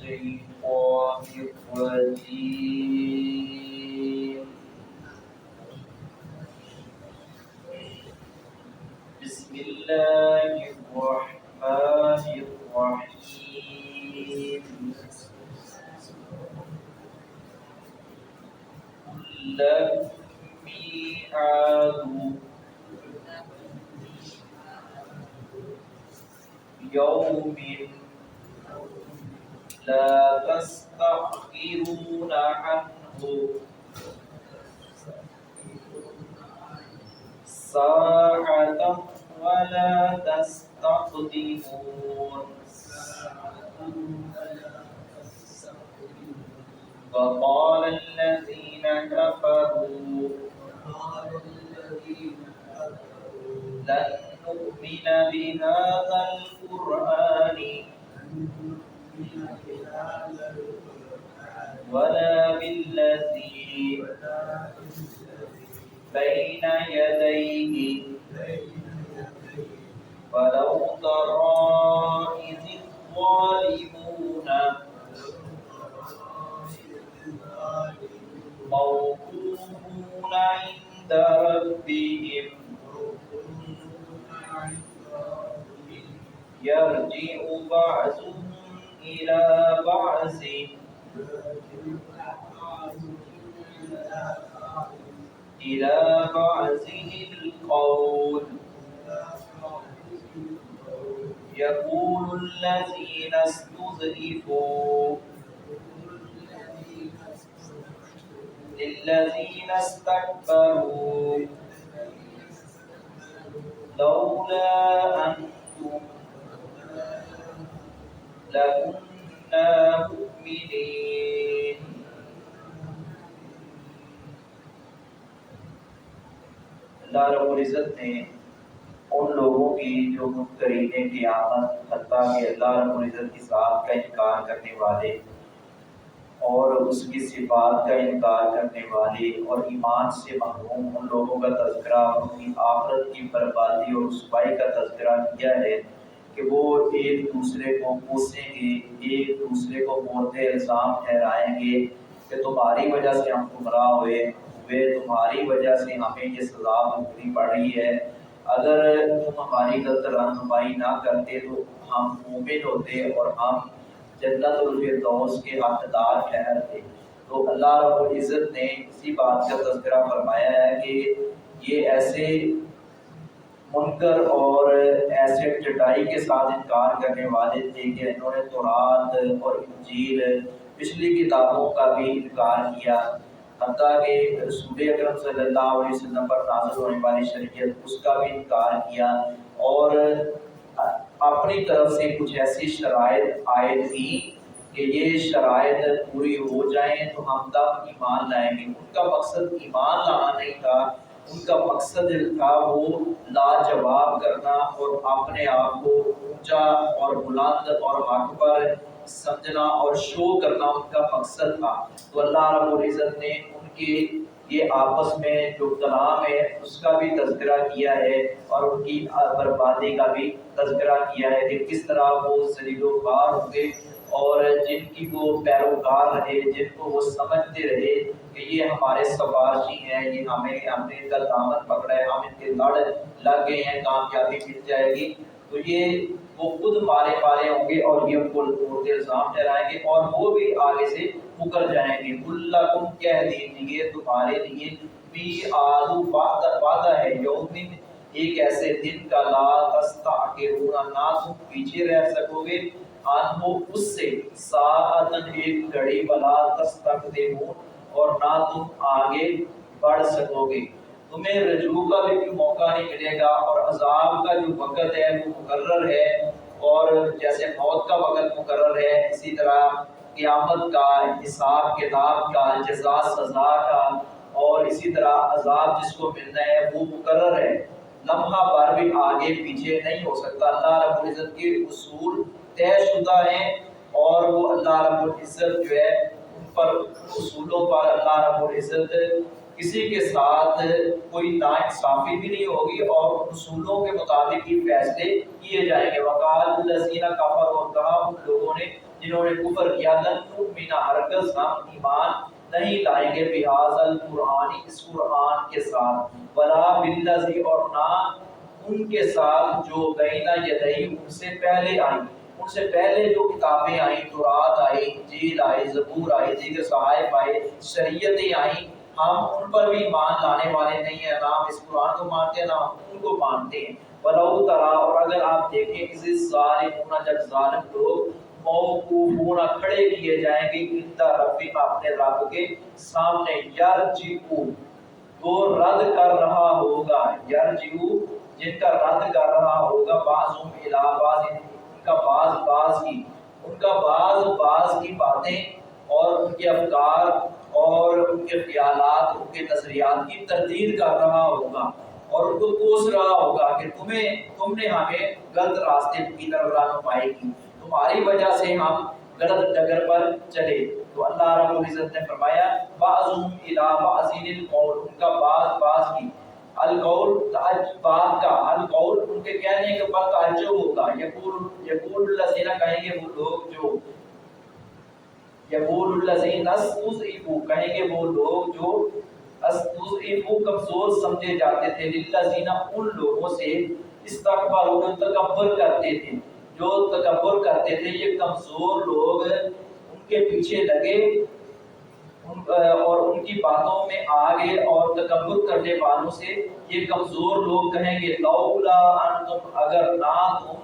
الشيطان الرجيم بسم الله الرحمن الرحيم قل لكم ميعاد يوم لا تستأخرون عنه ساعة ولا تستقدمون وقال الذين كفروا لن نؤمن بهذا القرآن ولا بالذي بين يديه ولو ترى إذ الظالمون موقوفون عند ربهم يرجع بعضهم إلى بعض القول يقول الذين استضعفوا للذين استكبروا لولا أنتم لكنا مؤمنين اللہ رب العزت نے ان لوگوں کی جو منکرین قیامت حتیٰ کہ اللہ رب العزت کی ذات کا انکار کرنے والے اور اس کی صفات کا انکار کرنے والے اور ایمان سے محروم ان لوگوں کا تذکرہ، ان کی آخرت کی بربادی اور رسوائی کا تذکرہ کیا ہے کہ وہ ایک دوسرے کو کوسیں گے، ایک دوسرے کو مورد الزام ٹھہرائیں گے کہ تمہاری وجہ سے ہم گمراہ ہوئے، تمہاری وجہ سے ہمیں یہ سزا بھگتنی پڑ رہی ہے، اگر تم ہماری غلط رہنمائی نہ کرتے تو ہم مومن ہوتے اور ہم جنت الفردوس کے حقدار ٹھہرتے۔ تو اللہ رب العزت نے اسی بات کا تذکرہ فرمایا ہے کہ یہ ایسے منکر اور ایسے ٹٹائی کے ساتھ انکار کرنے والے تھے کہ انہوں نے تورات اور انجیل پچھلی کتابوں کا بھی انکار کیا، حتیٰ کہ رسول اکرم صلی اللہ علیہ وسلم پر نازل ہونے والی شریعت اس کا بھی انکار کیا، اور اپنی طرف سے کچھ ایسی شرائط عائد کی کہ یہ شرائط پوری ہو جائیں تو ہم تب ایمان لائیں گے۔ ان کا مقصد ایمان لانا نہیں تھا، ان کا مقصد تھا وہ لاجواب کرنا اور اپنے آپ کو اونچا اور بلند اور اکبر سمجھنا اور شو کرنا ان کا مقصد تھا۔ تو اللہ رب العزت نے ان کے یہ آپس میں جو کلام ہے اس کا بھی تذکرہ کیا ہے اور ان کی بربادی کا بھی تذکرہ کیا ہے کہ کس طرح وہ ذلیل و خوار ہوں گے، اور جن کی وہ پیروکار رہے، جن کو وہ سمجھتے رہے کہ یہ ہمارے سفارشی ہیں، یہ ہم نے ان کا دامن پکڑا ہے، ہم ان کے لڑ لگ گئے ہیں، کامیابی مل جائے گی، تو یہ وہ خود مارے ہوں گے اور یہ ان کو مورد الزام ٹھہرائیں گے اور وہ بھی آگے سے مکر جائیں گے۔ کُلَّکُمْ کہہ دیجیے تمہارے لیے میعاد وعدہ ہے، یوم ایک ایسے دن کا لا تستعخرون نہ تم پیچھے رہ سکو گے، عنہ اس سے، ساعتن ایک گھڑی، ولا تستقدمون اور نہ تم آگے بڑھ سکو گے، تمہیں رجوع کا بھی موقع نہیں ملے گا، اور عذاب کا جو وقت ہے وہ مقرر ہے، اور جیسے موت کا وقت مقرر ہے اسی طرح قیامت کا، حساب کتاب کا، جزا سزا کا، اور اسی طرح عذاب جس کو ملنا ہے وہ مقرر ہے، لمحہ بھر بھی آگے پیچھے نہیں ہو سکتا۔ اللہ رب العزت کے اصول طے شدہ ہیں، اور وہ اللہ رب العزت جو ہے ان پر اصولوں پر اللہ رب العزت کسی کے ساتھ کوئی ناانصافی بھی نہیں ہوگی، اور اصولوں کے مطابق ہی فیصلے کیے جائیں گے۔ وقال الذین کفروا، اور کہا ان لوگوں نے جنہوں نے کفر کیا لن نؤمن ہرگز ہم ایمان نہیں لائیں گے بہذا القرآن اس قرآن کے ساتھ ولا بالذی اور نہ ان کے ساتھ جو بینا یدئی ان سے پہلے آئیں ان سے پہلے جو کتابیں آئیں تورات آئی انجیل آئی زبور آئی دیگر صحائف آئے شریعتیں آئیں ہم ان پر بھی ایمان لانے والے نہیں ہیں، نہ ہم اس قرآن کو مانتے ہیں نہ ہم ان کو مانتے ہیں۔ وَلَوْ تَرَا اور اگر آپ دیکھیں اِذِ الظَّالِمُونَ جب ظالم لوگ موقوفون کھڑے کیے جائیں گے عند ربہم اپنے رب کے سامنے یرجعو وہ رد کر رہا ہوگا یرجعو جن کا رد کر رہا ہوگا بعضهم الی بعض ان کا بعض کی باتیں اور ان کے افکار اور ان کے خیالات ان کے نظریات کی تردید کر رہا ہوگا اور ان کو کوس رہا ہوگا کہ تم نے ہمیں غلط راستے کی طرف رہنمائی کی، تمہاری وجہ سے ہم غلط ڈگر پر چلے۔ تو اللہ رب العزت نے فرمایا بعضهم الی بعض القول ان کا بعض کی القول بات کا القول ان کے کہنے کے بعد تعجب ہوگا یقول الذین کہیں گے وہ لوگ جو یقول الذین استضعفوا کہیں گے وہ لوگ جو استضعفوا کمزور سمجھے جاتے تھے للذین ان لوگوں سے استکبروا جو تکبر کرتے تھے یہ کمزور لوگ ان کے پیچھے لگے اور ان کی باتوں میں آگے اور تکبر کرنے والوں سے یہ کمزور لوگ کہیں گے لولا انتم اگر نہ تم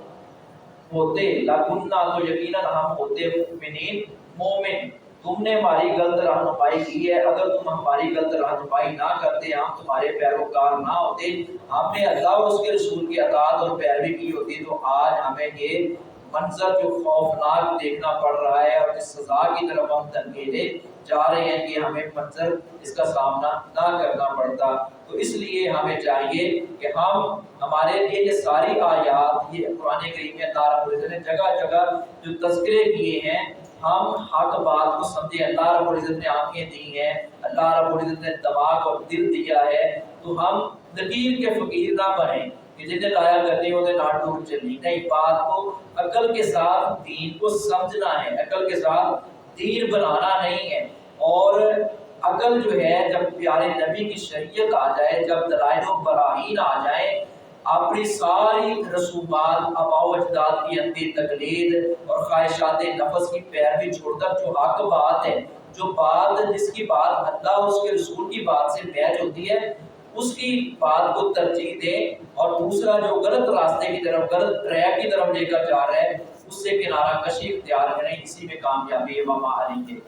ہوتے لکنہ تو یقیناً ہم ہوتے مؤمنین مومن، تم نے ہماری غلط رہنمائی کی ہے، اگر تم ہماری غلط رہنمائی نہ کرتے ہم تمہارے پیروکار نہ ہوتے، ہم نے اللہ اور اس کے رسول کی اطاعت اور پیروی کی ہوتی تو آج ہمیں یہ منظر جو خوفناک دیکھنا پڑ رہا ہے اور اس سزا کی طرف ہم دھکیلے جا رہے ہیں کہ ہمیں منظر اس کا سامنا نہ کرنا پڑتا۔ تو اس لیے ہمیں چاہیے کہ ہم ہمارے لیے یہ ساری آیات یہ قرآن کریم میں اللہ رب العزت نے جگہ جگہ جو تذکرے کیے ہیں ہم حق بات کو سمجھیں۔ اللہ رب العزت نے آنکھیں دی ہیں، اللہ رب العزت نے دماغ اور دل دیا ہے، تو ہم نکیر کے فقیر نہ بنیں کہ جنہیں لایا کرنی ہوتے نہ ٹور چلنی، نہیں بات کو عقل کے ساتھ دین کو سمجھنا ہے، عقل کے ساتھ دین بنانا نہیں ہے۔ اور عقل جو ہے جب پیارے نبی کی شریعت آ جائے، جب دلائل و براہین آ جائیں، اپنی ساری رسومات آباء و اجداد کی اندھی تقلید اور خواہشات نفس کی پیروی چھوڑ کر جو حق بات ہے، جو بات جس کی بات اللہ اور اس کے رسول کی بات سے میچ ہوتی ہے اس کی بات کو ترجیح دیں، اور دوسرا جو غلط راستے کی طرف غلط ٹریک کی طرف لے کر جا رہا ہے اس سے کنارہ کشی اختیار کریں، اسی میں کامیابی ہے۔ وما علیہ